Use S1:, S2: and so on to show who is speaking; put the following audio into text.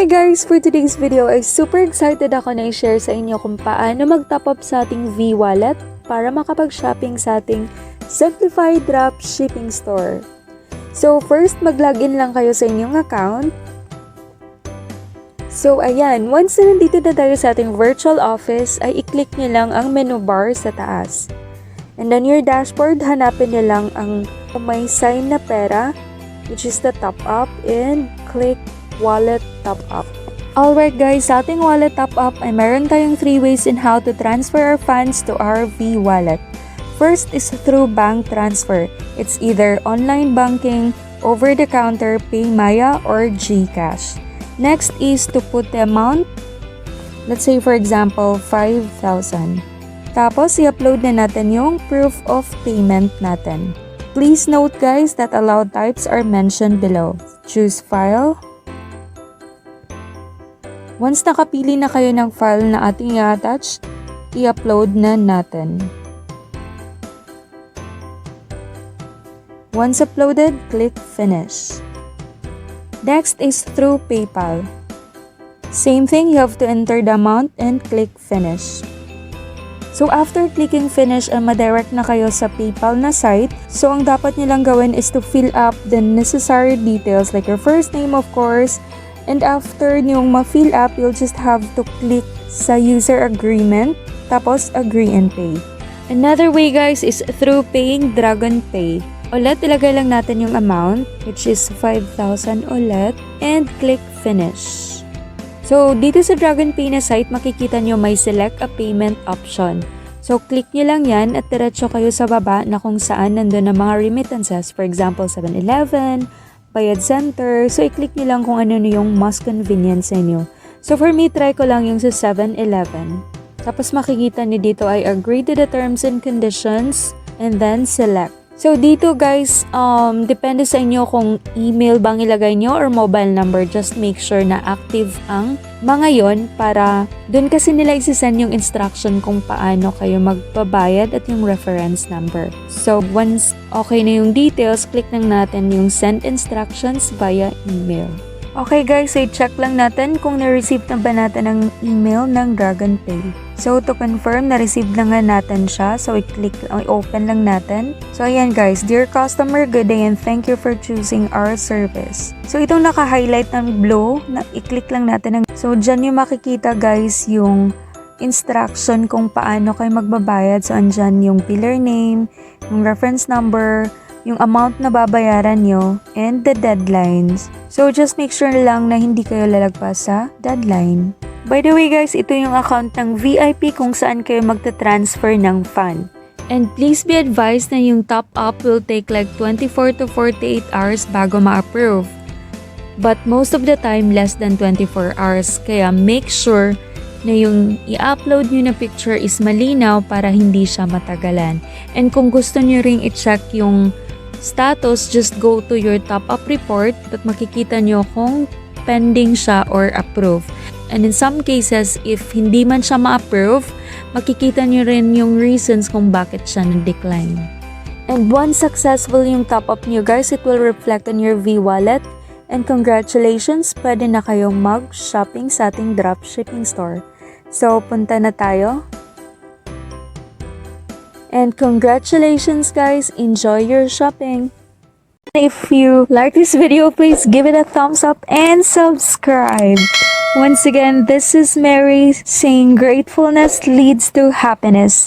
S1: Hi guys! For today's video ay super excited ako na i-share sa inyo kung paano mag-top up sa ating V-Wallet para makapag-shopping sa ating simplified dropshipping store. So first, mag-login lang kayo sa inyong account. So ayan, once na nandito na tayo sa ating virtual office, ay i-click nyo lang ang menu bar sa taas. And then your dashboard, hanapin nyo lang ang may sign na pera, which is the top up, and click wallet top up. Alright guys, sa ating wallet top up ay meron tayong 3 ways in how to transfer our funds to our V-Wallet. First is through bank transfer. It's either online banking, over-the-counter, PayMaya, or GCash. Next is to put the amount, let's say for example, 5,000. Tapos i-upload na natin yung proof of payment natin. Please note guys that allowed types are mentioned below. Choose file. Once nakapili na kayo ng file na ating i-attach, i-upload na natin. Once uploaded, click Finish. Next is through PayPal. Same thing, you have to enter the amount and click Finish. So after clicking Finish, madirect na kayo sa PayPal na site. So ang dapat nilang gawin is to fill up the necessary details like your first name of course. And after nyong ma-fill up, you'll just have to click sa user agreement, tapos agree and pay. Another way guys is through paying Dragon Pay. Ulit, ilagay lang natin yung amount, which is 5,000 ulit, and click Finish. So, dito sa Dragon Pay na site, makikita nyo may select a payment option. So, click nyo lang yan at diretso kayo sa baba na kung saan nandun ang mga remittances. For example, 7-Eleven, Bayad Center. So, i-click nyo lang kung ano yung most convenient sa inyo. So, for me, try ko lang yung sa 7-Eleven. Tapos, makikita nyo dito ay agree to the terms and conditions and then select. So, dito guys, depende sa inyo kung email bang ilagay nyo or mobile number. Just make sure na active ang mga yon para dun kasi nila isisend yung instruction kung paano kayo magbabayad at yung reference number. So, once okay na yung details, click lang natin yung send instructions via email. Okay guys, so check lang natin kung na-receive na ba natin ang email ng Dragon Pay. So to confirm, na-receive na nga natin siya. So i-click, i-open lang natin. So ayan guys, dear customer, good day and thank you for choosing our service. So itong naka-highlight ng blue, i-click lang natin. So dyan yung makikita guys yung instruction kung paano kayo magbabayad. So andyan yung biller name, yung reference number, yung amount na babayaran nyo, and the deadlines. So, just make sure lang na hindi kayo lalagpas sa deadline. By the way guys, ito yung account ng VIP kung saan kayo magta-transfer ng fund. And please be advised na yung top up will take like 24 to 48 hours bago ma-approve. But most of the time, less than 24 hours. Kaya make sure na yung i-upload nyo na picture is malinaw para hindi siya matagalan. And kung gusto nyo ring i-check yung status, just go to your top-up report at makikita nyo kung pending siya or approve. And in some cases, if hindi man siya ma-approve, makikita nyo rin yung reasons kung bakit siya na-decline. And once successful yung top-up nyo guys, it will reflect on your V-Wallet. And congratulations, pwede na kayong mag-shopping sa ating dropshipping store. So, punta na tayo. And congratulations guys, enjoy your shopping. If you like this video, please give it a thumbs up and subscribe. Once again, this is Mary saying gratefulness leads to happiness.